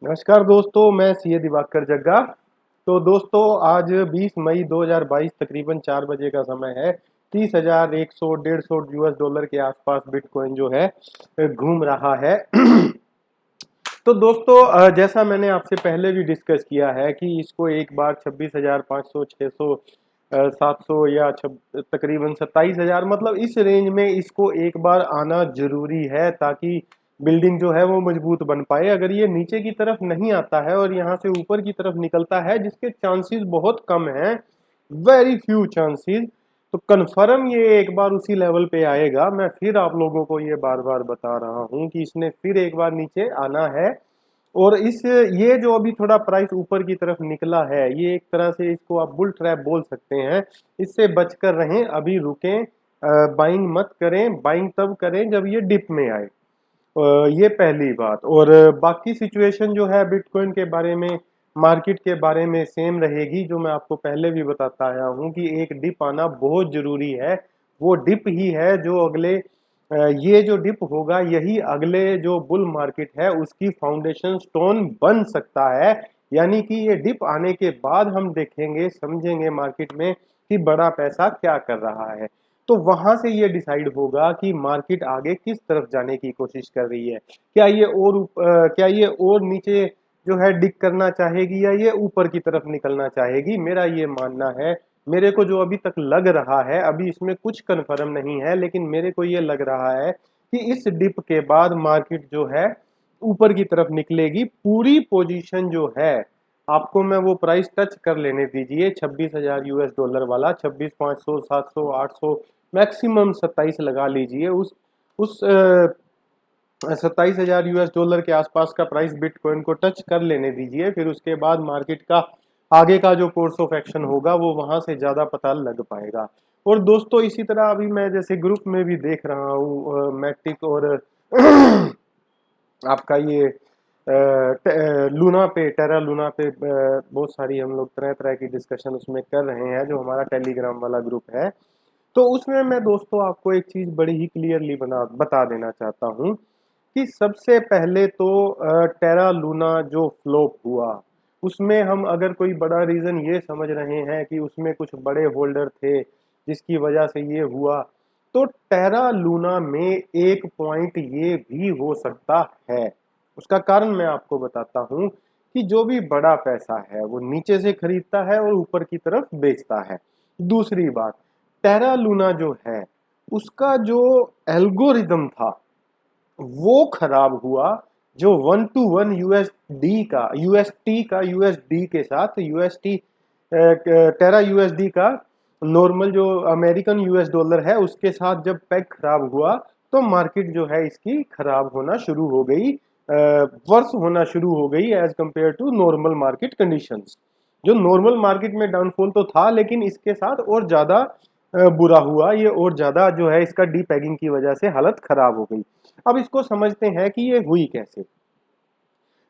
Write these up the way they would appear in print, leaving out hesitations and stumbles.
नमस्कार दोस्तों, मैं सीए दिवाकर जग्गा। तो दोस्तों, आज 20 मई 2022 तकरीबन 4 बजे का समय है। 30,100 150 यूएस डॉलर के आसपास बिटकॉइन जो है घूम रहा है। तो दोस्तों, जैसा मैंने आपसे पहले भी डिस्कस किया है कि इसको एक बार 26,500 600 700 या तकरीबन 27,000 मतलब इस रेंज में इसको एक बार आना जरूरी है, ताकि बिल्डिंग जो है वो मजबूत बन पाए। अगर ये नीचे की तरफ नहीं आता है और यहाँ से ऊपर की तरफ निकलता है, जिसके चांसेस बहुत कम हैं, वेरी फ्यू चांसेस, तो कन्फर्म ये एक बार उसी लेवल पे आएगा। मैं फिर आप लोगों को ये बार बार बता रहा हूँ कि इसने फिर एक बार नीचे आना है। और इस ये जो अभी थोड़ा प्राइस ऊपर की तरफ निकला है, ये एक तरह से इसको आप बुल ट्रैप बोल सकते हैं। इससे बचकर रहें, अभी रुकें, बाइंग मत करें। बाइंग तब करें जब ये डिप में आए। ये पहली बात। और बाकी सिचुएशन जो है बिटकॉइन के बारे में, मार्केट के बारे में सेम रहेगी, जो मैं आपको पहले भी बताता आया हूँ कि एक डिप आना बहुत जरूरी है। वो डिप ही है जो ये जो डिप होगा, यही अगले जो बुल मार्केट है उसकी फाउंडेशन स्टोन बन सकता है। यानी कि ये डिप आने के बाद हम देखेंगे, समझेंगे मार्केट में कि बड़ा पैसा क्या कर रहा है। तो वहां से ये डिसाइड होगा कि मार्केट आगे किस तरफ जाने की कोशिश कर रही है। क्या ये और नीचे जो है डिक करना चाहेगी, या ये ऊपर की तरफ निकलना चाहेगी। मेरा ये मानना है, मेरे को जो अभी तक लग रहा है, अभी इसमें कुछ कन्फर्म नहीं है, लेकिन मेरे को ये लग रहा है कि इस डिप के बाद मार्केट जो है ऊपर की तरफ निकलेगी। पूरी पोजीशन जो है, आपको मैं वो प्राइस टच कर लेने दीजिए, 26,000 यूएस डॉलर वाला, 26,500 700 800, मैक्सिमम 27 लगा लीजिए। उस 27,000 यूएस डॉलर के आसपास का प्राइस बिटकॉइन को टच कर लेने दीजिए। फिर उसके बाद मार्केट का आगे का जो कोर्स ऑफ एक्शन होगा वो वहां से ज्यादा पता लग पाएगा। और दोस्तों, इसी तरह अभी मैं जैसे ग्रुप में भी देख रहा हूँ, मैटिक और आपका ये लूना पे, टेरा लूना पे, बहुत सारी हम लोग तरह तरह की डिस्कशन उसमें कर रहे हैं, जो हमारा टेलीग्राम वाला ग्रुप है। तो उसमें मैं दोस्तों आपको एक चीज बड़ी ही क्लियरली बता देना चाहता हूँ कि सबसे पहले तो टेरा लूना जो फ्लॉप हुआ, उसमें हम अगर कोई बड़ा रीजन ये समझ रहे हैं कि उसमें कुछ बड़े होल्डर थे जिसकी वजह से ये हुआ, तो टेरा लूना में एक पॉइंट ये भी हो सकता है। उसका कारण मैं आपको बताता हूँ कि जो भी बड़ा पैसा है वो नीचे से खरीदता है और ऊपर की तरफ बेचता है। दूसरी बात, टेरा लूना जो है उसका जो एल्गोरिदम था वो खराब हुआ। जो 1 to 1 यूएसडी का यूएसटी का यूएसडी के साथ यूएसटी टेरा यूएसडी का नॉर्मल जो अमेरिकन यूएस डॉलर है उसके साथ जब पैग खराब हुआ, तो मार्केट जो है इसकी खराब होना शुरू हो गई, वर्स होना शुरू हो गई as compared to normal market conditions. जो नॉर्मल मार्केट में डाउनफॉल तो था, लेकिन इसके साथ और ज्यादा बुरा हुआ ये, और ज्यादा जो है इसका डी पैगिंग की वजह से हालत खराब हो गई। अब इसको समझते हैं कि ये हुई कैसे।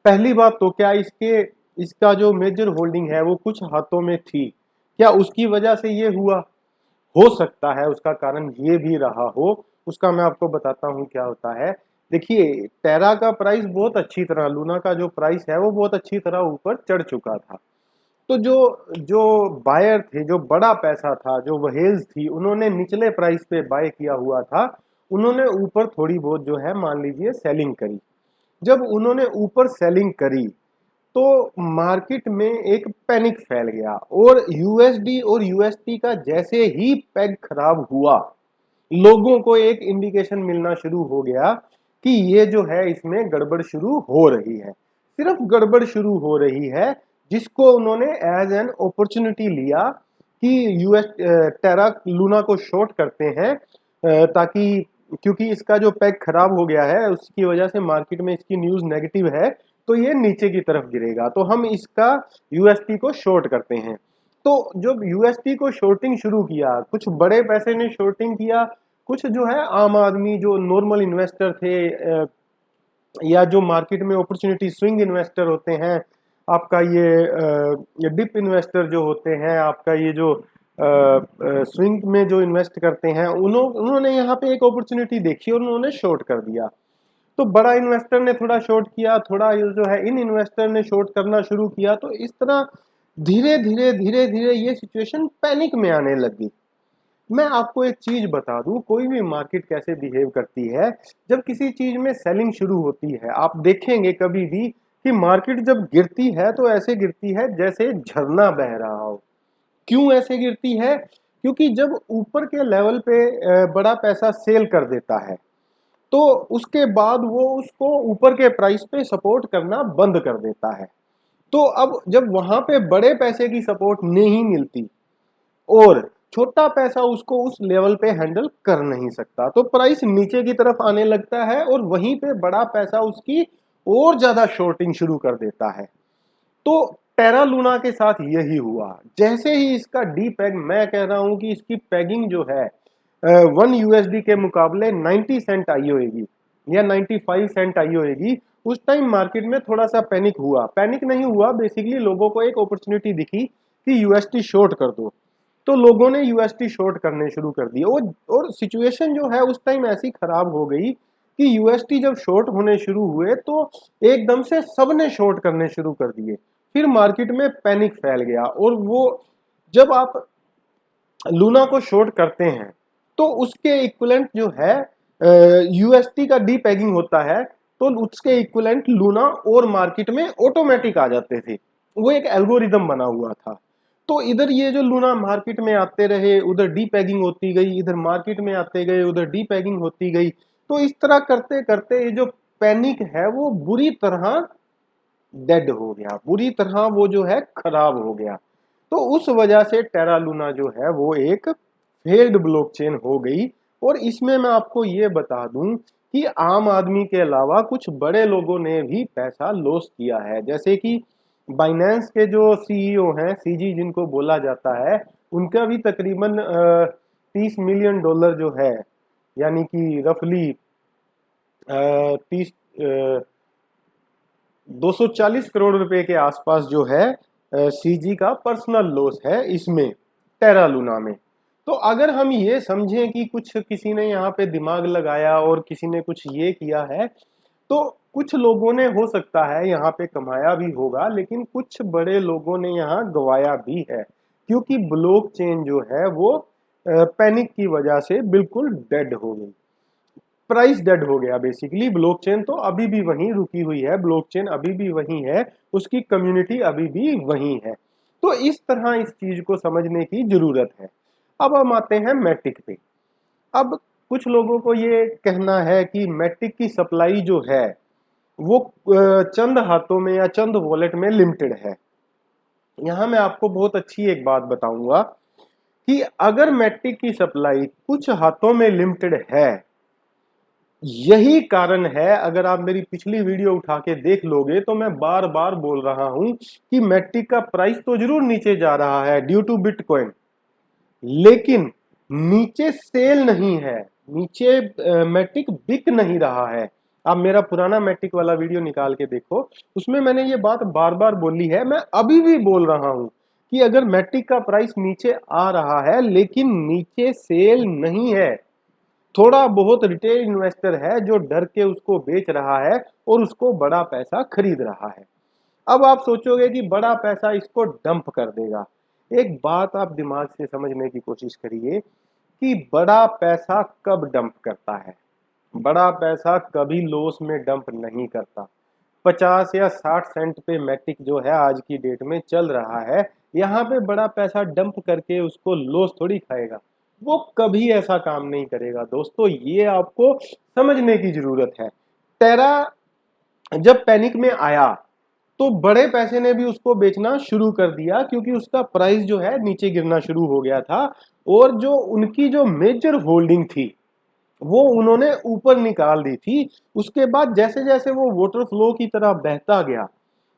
पहली बात तो, क्या इसका जो मेजर होल्डिंग है वो कुछ हाथों में थी, क्या उसकी वजह से ये हुआ? हो सकता है उसका कारण ये भी रहा हो। उसका मैं आपको बताता हूँ क्या होता है। देखिए, टेरा का प्राइस बहुत अच्छी तरह, लूना का जो प्राइस है वो बहुत अच्छी तरह ऊपर चढ़ चुका था। तो जो जो बायर थे, जो बड़ा पैसा था, जो वहेल्स थी, उन्होंने निचले प्राइस पे बाय किया हुआ था। उन्होंने ऊपर थोड़ी बहुत जो है मान लीजिए सेलिंग करी। जब उन्होंने ऊपर सेलिंग करी तो मार्केट में एक पैनिक फैल गया, और यूएसडी और यूएसटी का जैसे ही पैग खराब हुआ, लोगों को एक इंडिकेशन मिलना शुरू हो गया कि ये जो है इसमें गड़बड़ शुरू हो रही है। सिर्फ गड़बड़ शुरू हो रही है, जिसको उन्होंने एज एन अपॉर्चुनिटी लिया कि यूएस टेरा लूना को शॉर्ट करते हैं, ताकि, क्योंकि इसका जो पैग खराब हो गया है उसकी वजह से मार्केट में इसकी न्यूज नेगेटिव है, तो ये नीचे की तरफ गिरेगा, तो हम इसका यूएसटी को शॉर्ट करते हैं। तो जब यूएसटी को शॉर्टिंग शुरू किया, कुछ बड़े पैसे ने शॉर्टिंग किया, कुछ जो है आम आदमी जो नॉर्मल इन्वेस्टर थे, या जो मार्केट में अपॉर्चुनिटी स्विंग इन्वेस्टर होते हैं, आपका ये डिप इन्वेस्टर जो होते हैं, आपका ये जो स्विंग में जो इन्वेस्ट करते हैं, उन्होंने यहाँ पे एक अपॉर्चुनिटी देखी और उन्होंने शॉर्ट कर दिया। तो बड़ा इन्वेस्टर ने थोड़ा शॉर्ट किया, थोड़ा ये जो है इन इन्वेस्टर ने शॉर्ट करना शुरू किया, तो इस तरह धीरे धीरे धीरे धीरे ये सिचुएशन पैनिक में आने लगी। मैं आपको एक चीज बता दूं, कोई भी मार्केट कैसे बिहेव करती है, जब किसी चीज में सेलिंग शुरू होती है, आप देखेंगे कभी भी कि मार्केट जब गिरती है तो ऐसे गिरती है जैसे झरना बह रहा हो। क्यों ऐसे गिरती है? क्योंकि जब ऊपर के लेवल पे बड़ा पैसा सेल कर देता है, तो उसके बाद वो उसको ऊपर के प्राइस पे सपोर्ट करना बंद कर देता है। तो अब जब वहां पे बड़े पैसे की सपोर्ट नहीं मिलती और छोटा पैसा उसको उस लेवल पे हैंडल कर नहीं सकता, तो प्राइस नीचे की तरफ आने लगता है और वहीं पे बड़ा पैसा उसकी और ज्यादा शॉर्टिंग शुरू कर देता है। तो टेरा लूना के साथ यही हुआ। जैसे ही इसका डी पैग, मैं कह रहा हूं कि इसकी पैगिंग जो है 1 USD के मुकाबले 90 सेंट आई होगी या 95 सेंट आई होगी, उस टाइम मार्केट में थोड़ा सा पैनिक हुआ। पैनिक नहीं हुआ, बेसिकली लोगों को एक अपॉर्चुनिटी दिखी कि यूएसटी शॉर्ट कर दो, तो लोगों ने यूएसटी शॉर्ट करने शुरू कर दिए। और सिचुएशन जो है उस टाइम ऐसी खराब हो गई कि यूएसटी जब शॉर्ट होने शुरू हुए तो एकदम से सबने शॉर्ट करने शुरू कर दिए। फिर मार्केट में पैनिक फैल गया, और वो जब आप लूना को शॉर्ट करते हैं तो उसके इक्विवेलेंट जो है यूएसटी का डी पैगिंग होता है, तो उसके इक्विवेलेंट लूना और मार्केट में ऑटोमेटिक आ जाते थे। वो एक एल्गोरिदम बना हुआ था। तो इधर ये जो लूना मार्केट में आते रहे, उधर डी पैगिंग होती गई, इधर मार्केट में आते गए, उधर डी पैगिंग होती गई। तो इस तरह करते करते ये जो पैनिक है वो बुरी तरह डेड हो गया, बुरी तरह वो जो है खराब हो गया। तो उस वजह से टेरा लूना जो है वो एक फेल्ड ब्लॉकचेन हो गई। और इसमें मैं आपको ये बता दूं कि आम आदमी के अलावा कुछ बड़े लोगों ने भी पैसा लॉस किया है। जैसे कि बाइनेंस के जो सीईओ हैं, सीजी जिनको बोला जाता है, उनका भी तकरीबन 30 मिलियन डॉलर जो है, यानी कि रफली 240 करोड़ रुपए के आसपास जो है सीजी का पर्सनल लॉस है इसमें, टेरा लूना में। तो अगर हम ये समझें कि कुछ किसी ने यहाँ पे दिमाग लगाया और किसी ने कुछ ये किया है, तो कुछ लोगों ने हो सकता है यहाँ पे कमाया भी होगा, लेकिन कुछ बड़े लोगों ने यहाँ गवाया भी है, क्योंकि ब्लॉकचेन जो है वो पैनिक की वजह से बिल्कुल डेड हो गई, प्राइस डेड हो गया। बेसिकली ब्लॉकचेन तो अभी भी वहीं रुकी हुई है, ब्लॉकचेन अभी भी वहीं है, उसकी कम्युनिटी अभी भी वहीं है। तो इस तरह इस चीज को समझने की जरूरत है। अब हम आते हैं मैटिक पे। अब कुछ लोगों को ये कहना है कि मैटिक की सप्लाई जो है वो चंद हाथों में या चंद वॉलेट में लिमिटेड है। यहाँ मैं आपको बहुत अच्छी एक बात बताऊंगा कि अगर मैटिक की सप्लाई कुछ हाथों में लिमिटेड है, यही कारण है, अगर आप मेरी पिछली वीडियो उठा के देख लोगे तो मैं बार बार बोल रहा हूं कि मैटिक का प्राइस तो जरूर नीचे जा रहा है ड्यू टू बिटकॉइन, लेकिन नीचे सेल नहीं है, नीचे मैटिक बिक नहीं रहा है। आप मेरा पुराना मैटिक वाला वीडियो निकाल के देखो, उसमें मैंने ये बात बार बार बोली है, मैं अभी भी बोल रहा हूं कि अगर मैटिक का प्राइस नीचे आ रहा है लेकिन नीचे सेल नहीं है, थोड़ा बहुत रिटेल इन्वेस्टर है जो डर के उसको बेच रहा है और उसको बड़ा पैसा खरीद रहा है। अब आप सोचोगे कि बड़ा पैसा इसको डंप कर देगा। एक बात आप दिमाग से समझने की कोशिश करिए कि बड़ा पैसा कब डंप करता है। बड़ा पैसा कभी लॉस में डंप नहीं करता। 50 या 60 सेंट पे मैटिक जो है आज की डेट में चल रहा है, यहाँ पे बड़ा पैसा डंप करके उसको लॉस थोड़ी खाएगा, वो कभी ऐसा काम नहीं करेगा। दोस्तों ये आपको समझने की जरूरत है। टेरा जब पैनिक में आया तो बड़े पैसे ने भी उसको बेचना शुरू कर दिया, क्योंकि उसका प्राइस जो है नीचे गिरना शुरू हो गया था, और जो उनकी जो मेजर होल्डिंग थी वो उन्होंने ऊपर निकाल दी थी। उसके बाद जैसे जैसे वो वाटर फ्लो की तरह बहता गया,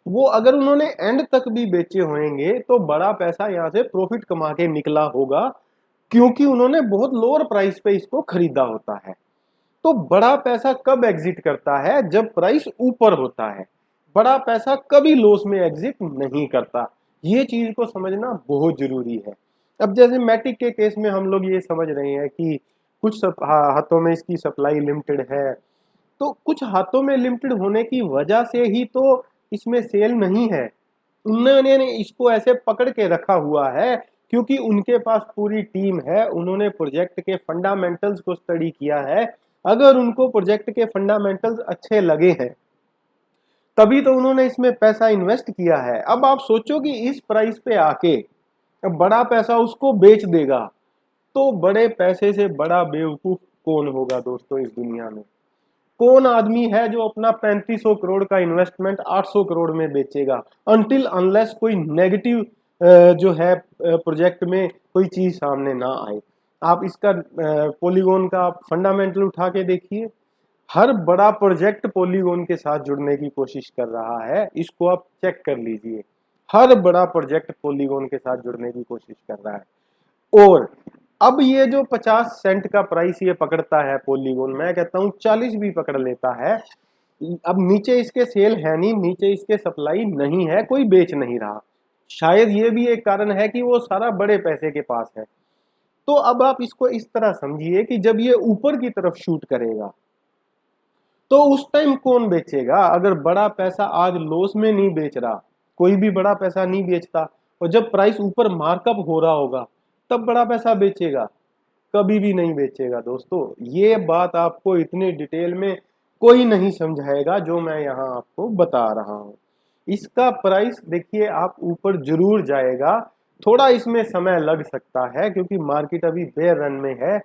वो अगर उन्होंने एंड तक भी बेचे होंगे तो बड़ा पैसा यहाँ से प्रॉफिट कमा के निकला होगा, क्योंकि उन्होंने बहुत लोअर प्राइस पे इसको खरीदा होता है। तो बड़ा पैसा कब एग्जिट करता है? जब प्राइस ऊपर होता है। बड़ा पैसा कभी लॉस में एग्जिट नहीं करता। ये चीज को समझना बहुत जरूरी है। अब जैसे मैटिक के केस में हम लोग ये समझ रहे हैं कि कुछ हाथों में इसकी सप्लाई लिमिटेड है, तो कुछ हाथों में लिमिटेड होने की वजह से ही तो इसमें सेल नहीं है। उन्होंने इसको ऐसे पकड़ के रखा हुआ है क्योंकि उनके पास पूरी टीम है, उन्होंने प्रोजेक्ट के फंडामेंटल्स को स्टडी किया है। अगर उनको प्रोजेक्ट के फंडामेंटल्स अच्छे लगे हैं तभी तो उन्होंने इसमें पैसा इन्वेस्ट किया है। अब आप सोचो कि इस प्राइस पे आके बड़ा पैसा उसको बेच देगा, तो बड़े पैसे से बड़ा बेवकूफ कौन होगा दोस्तों इस दुनिया में? कौन आदमी है जो अपना 3500 करोड़ का इन्वेस्टमेंट 800 करोड़ में बेचेगा, अनटिल अनलेस कोई नेगेटिव जो है प्रोजेक्ट में कोई चीज सामने ना आए। आप इसका पॉलीगॉन का आप फंडामेंटल उठा के देखिए, हर बड़ा प्रोजेक्ट पॉलीगॉन के साथ जुड़ने की कोशिश कर रहा है, इसको आप चेक कर लीजिए। हर बड़ा प्रोजेक्ट पॉलीगॉन के साथ जुड़ने की कोशिश कर रहा है। और अब ये जो 50 सेंट का प्राइस ये पकड़ता है पॉलीगॉन, मैं कहता हूं 40 भी पकड़ लेता है, अब नीचे इसके सेल है नहीं, नीचे इसके सप्लाई नहीं है, कोई बेच नहीं रहा। शायद ये भी एक कारण है कि वो सारा बड़े पैसे के पास है। तो अब आप इसको इस तरह समझिए कि जब ये ऊपर की तरफ शूट करेगा तो उस टाइम कौन बेचेगा? अगर बड़ा पैसा आज लॉस में नहीं बेच रहा, कोई भी बड़ा पैसा नहीं बेचता, और जब प्राइस ऊपर मार्कअप हो रहा होगा तब बड़ा पैसा बेचेगा? कभी भी नहीं बेचेगा दोस्तों। ये बात आपको इतने डिटेल में कोई नहीं समझाएगा जो मैं यहाँ आपको बता रहा हूँ। इसका प्राइस देखिए आप ऊपर जरूर जाएगा, थोड़ा इसमें समय लग सकता है क्योंकि मार्केट अभी बेयर रन में है,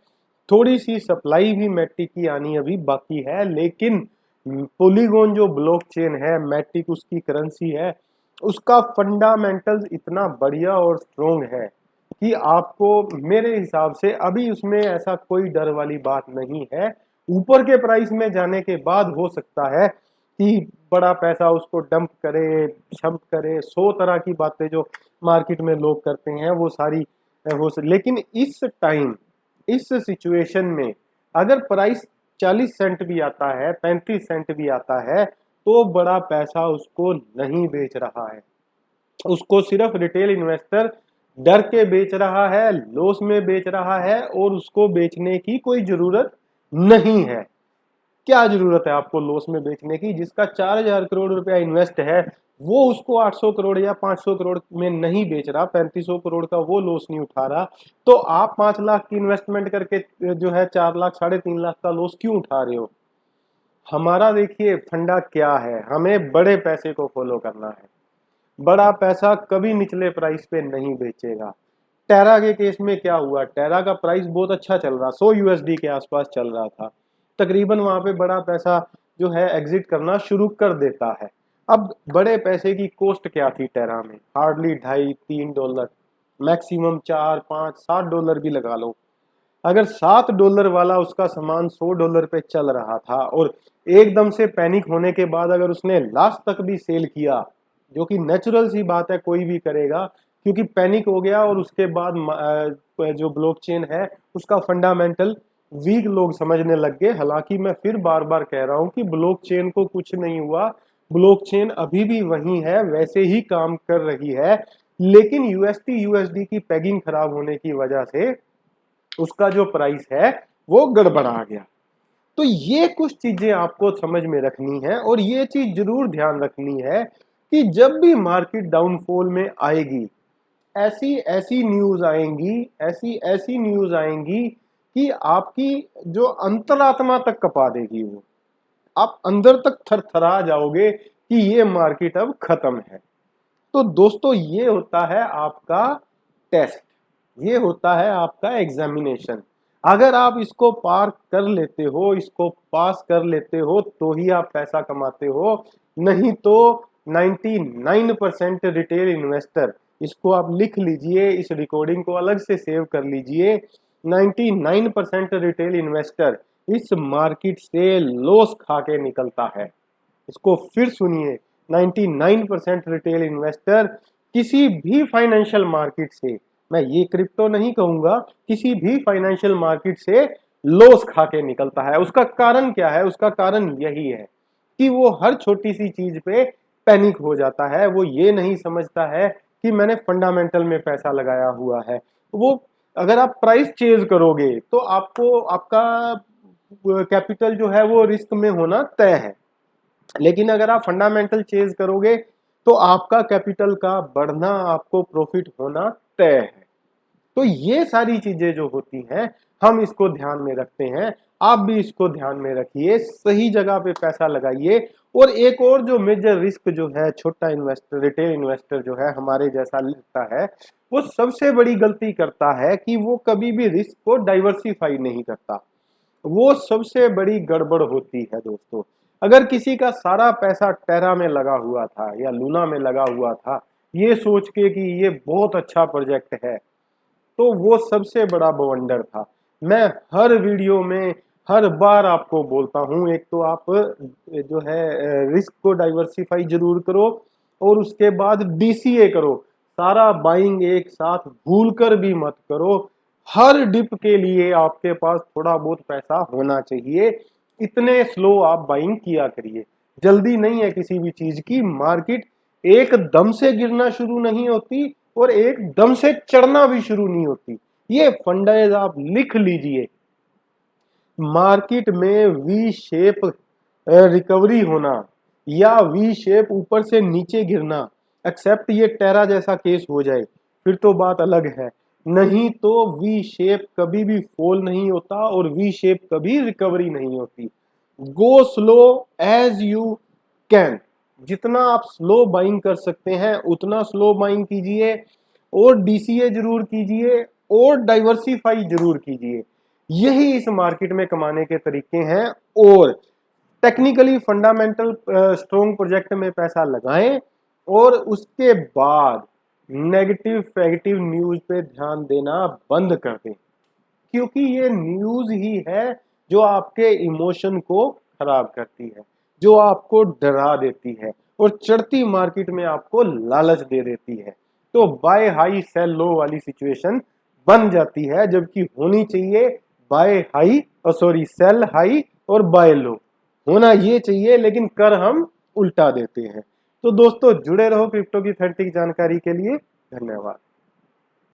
थोड़ी सी सप्लाई भी मैटिक की आनी अभी बाकी है, लेकिन पॉलीगॉन जो ब्लॉकचेन है, मैटिक उसकी करेंसी है, उसका फंडामेंटल्स इतना बढ़िया और स्ट्रोंग है कि आपको मेरे हिसाब से अभी उसमें ऐसा कोई डर वाली बात नहीं है। ऊपर के प्राइस में जाने के बाद हो सकता है कि बड़ा पैसा उसको डंप करे, शंप करे, 100 तरह की बातें जो मार्केट में लोग करते हैं वो सारी लेकिन इस टाइम इस सिचुएशन में अगर प्राइस 40 सेंट भी आता है, 35 सेंट भी आता है, तो बड़ा पैसा उसको नहीं बेच रहा है। उसको सिर्फ रिटेल इन्वेस्टर डर के बेच रहा है, लॉस में बेच रहा है, और उसको बेचने की कोई जरूरत नहीं है। क्या जरूरत है आपको लॉस में बेचने की? जिसका 4000 करोड़ रुपया इन्वेस्ट है वो उसको 800 करोड़ या 500 करोड़ में नहीं बेच रहा, 3500 करोड़ का वो लॉस नहीं उठा रहा, तो आप 5 लाख की इन्वेस्टमेंट करके जो है 4 लाख 3.5 लाख का लॉस क्यों उठा रहे हो? हमारा देखिए फंडा क्या है, हमें बड़े पैसे को फॉलो करना है। बड़ा पैसा कभी निचले प्राइस पे नहीं बेचेगा। टेरा के केस में क्या हुआ? टेरा का प्राइस बहुत अच्छा चल रहा, 100 यूएसडी के आसपास चल रहा था, तकरीबन वहां पे बड़ा पैसा जो है एग्जिट करना शुरू कर देता है। अब बड़े पैसे की कॉस्ट क्या थी टेरा में? हार्डली $2.5-3, मैक्सिमम 4-5-7 डॉलर भी लगा लो। अगर $7 वाला उसका सामान $100 पे चल रहा था और एकदम से पैनिक होने के बाद अगर उसने लास्ट तक भी सेल किया, जो कि नेचुरल सी बात है, कोई भी करेगा, क्योंकि पैनिक हो गया और उसके बाद जो ब्लॉकचेन है उसका फंडामेंटल वीक लोग समझने लग गए। हालांकि मैं फिर बार बार कह रहा हूं कि ब्लॉकचेन को कुछ नहीं हुआ, ब्लॉकचेन अभी भी वही है, वैसे ही काम कर रही है, लेकिन यूएसडी की पैगिंग खराब होने की वजह से उसका जो प्राइस है वो गड़बड़ा गया। तो ये कुछ चीजें आपको समझ में रखनी है, और ये चीज जरूर ध्यान रखनी है कि जब भी मार्केट डाउनफॉल में आएगी, ऐसी ऐसी न्यूज आएंगी, ऐसी ऐसी न्यूज आएंगी कि आपकी जो अंतरात्मा तक कपा देगी, वो आप अंदर तक थरथरा जाओगे कि ये मार्केट अब खत्म है। तो दोस्तों ये होता है आपका टेस्ट, ये होता है आपका एग्जामिनेशन। अगर आप इसको पार कर लेते हो, इसको पास कर लेते हो, तो ही आप पैसा कमाते हो, नहीं तो 99% रिटेल इन्वेस्टर, इसको आप लिख लीजिए, इस रिकॉर्डिंग को अलग से सेव कर लीजिए, 99% रिटेल इन्वेस्टर इस मार्केट से लॉस खा के निकलता है। इसको फिर सुनिए, 99% रिटेल इन्वेस्टर किसी भी फाइनेंशियल मार्केट से, मैं ये क्रिप्टो नहीं कहूंगा, किसी भी फाइनेंशियल मार्केट से लॉस खा के निकलता है। उसका कारण क्या है? उसका कारण यही है कि वो हर छोटी सी चीज पे पैनिक हो जाता है, वो ये नहीं समझता है कि मैंने फंडामेंटल में पैसा लगाया हुआ है। वो अगर आप प्राइस चेज करोगे तो आपको आपका कैपिटल जो है वो रिस्क में होना तय है। लेकिन अगर आप फंडामेंटल चेज करोगे तो आपका कैपिटल का बढ़ना, आपको प्रॉफिट होना तय है। तो ये सारी चीजें जो होती हैं हम इसको ध्यान में रखते हैं। आप भी इसको ध्यान में रखिए, सही जगह पे पैसा लगाइए। और एक और जो मेजर रिस्क जो है छोटा इन्वेस्टर, रिटेल इन्वेस्टर जो है हमारे जैसा लगता है, वो सबसे बड़ी गलती करता है कि वो कभी भी रिस्क को डाइवर्सिफाई नहीं करता। वो सबसे बड़ी गड़बड़ होती है दोस्तों। अगर किसी का सारा पैसा टेरा में लगा हुआ था या लूना में लगा हुआ था, ये सोच के कि ये बहुत अच्छा प्रोजेक्ट है, तो वो सबसे बड़ा बवंडर था। मैं हर वीडियो में हर बार आपको बोलता हूं, एक तो आप जो है रिस्क को डाइवर्सिफाई जरूर करो और उसके बाद डीसीए करो। सारा बाइंग एक साथ भूल कर भी मत करो। हर डिप के लिए आपके पास थोड़ा बहुत पैसा होना चाहिए। इतने स्लो आप बाइंग किया करिए। जल्दी नहीं है किसी भी चीज की। मार्केट एकदम से गिरना शुरू नहीं होती और एकदम से चढ़ना भी शुरू नहीं होती। ये फंडाइज आप लिख लीजिए। मार्केट में वी शेप रिकवरी होना या वी शेप ऊपर से नीचे गिरना, एक्सेप्ट ये टेरा जैसा केस हो जाए, फिर तो बात अलग है। नहीं तो वी शेप कभी भी फॉल नहीं होता और वी शेप कभी रिकवरी नहीं होती। Go slow as you can. जितना आप स्लो बाइंग कर सकते हैं उतना स्लो बाइंग कीजिए और डीसीए जरूर कीजिए और डाइवर्सिफाई जरूर कीजिए। यही इस मार्केट में कमाने के तरीके हैं। और टेक्निकली फंडामेंटल स्ट्रॉन्ग प्रोजेक्ट में पैसा लगाएं और उसके बाद नेगेटिव फैगेटिव न्यूज पे ध्यान देना बंद कर दें, क्योंकि ये न्यूज ही है जो आपके इमोशन को खराब करती है, जो आपको डरा देती है और चढ़ती मार्केट में आपको लालच दे देती है। तो बाय हाई सेल लो वाली सिचुएशन बन जाती है, जबकि होनी चाहिए buy high sorry sell high और बाय लो होना ये चाहिए, लेकिन कर हम उल्टा देते हैं। तो दोस्तों जुड़े रहो क्रिप्टो की ऑथेंटिक जानकारी के लिए। धन्यवाद।